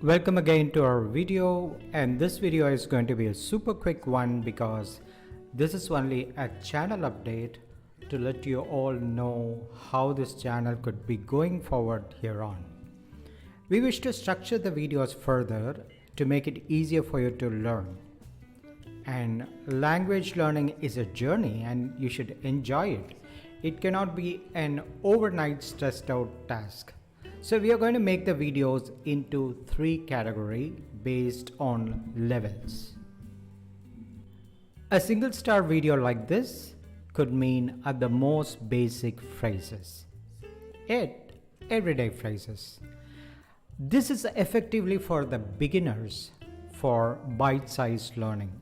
Welcome again to our video, and this video is going to be a super quick one because this is only a channel update to let you all know how this channel could be going forward here on. We wish to structure the videos further to make it easier for you to learn. And language learning is a journey and you should enjoy it. It cannot be an overnight stressed out task. So we are going to make the videos into three categories based on levels. A single star video like this could mean at the most basic phrases, yet everyday phrases. This is effectively for the beginners for bite-sized learning.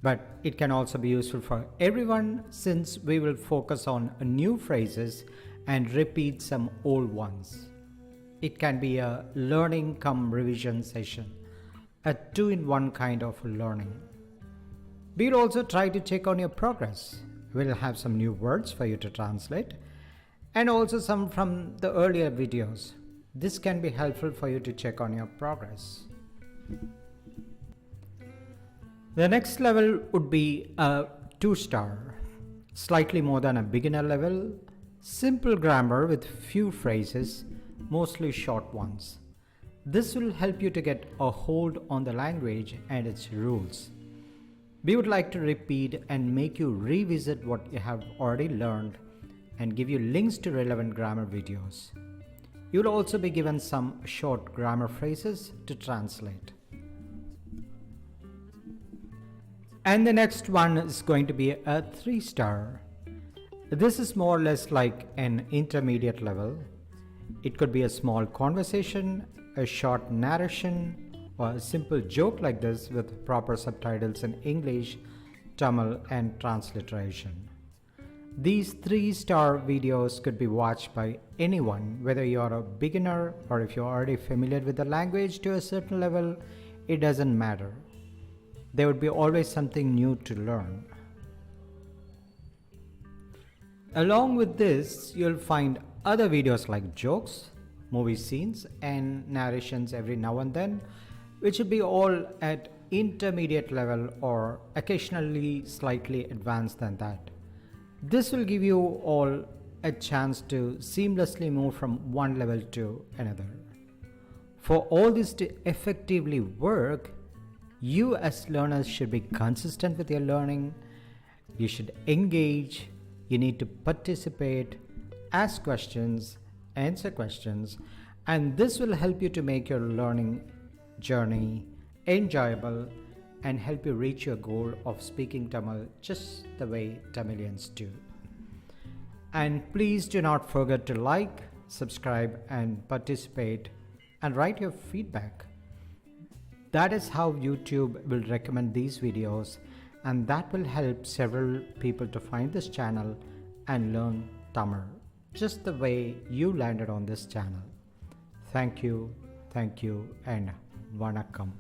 But it can also be useful for everyone since we will focus on new phrases and repeat some old ones. It can be a learning cum revision session, a two-in-one kind of learning. We'll also try to check on your progress. We'll have some new words for you to translate and also some from the earlier videos. This can be helpful for you to check on your progress. The next level would be a 2-star, slightly more than a beginner level, simple grammar with few phrases, mostly short ones. This will help you to get a hold on the language and its rules. We would like to repeat and make you revisit what you have already learned and give you links to relevant grammar videos. You will also be given some short grammar phrases to translate. And the next one is going to be a 3-star. This is more or less like an intermediate level. It could be a small conversation, a short narration, or a simple joke like this with proper subtitles in English, Tamil, and transliteration. These 3-star videos could be watched by anyone, whether you are a beginner or if you're already familiar with the language to a certain level, it doesn't matter. There would be always something new to learn. Along with this, you'll find other videos like jokes, movie scenes, and narrations every now and then, which will be all at intermediate level or occasionally slightly advanced than that. This will give you all a chance to seamlessly move from one level to another. For all this to effectively work, you as learners should be consistent with your learning. You should engage. You need to participate, ask questions, answer questions, and this will help you to make your learning journey enjoyable and help you reach your goal of speaking Tamil just the way Tamilians do. And please do not forget to like, subscribe, and participate and write your feedback. That is how YouTube will recommend these videos, and that will help several people to find this channel and learn Tamil just the way you landed on this channel. Thank you, and Vanakkam.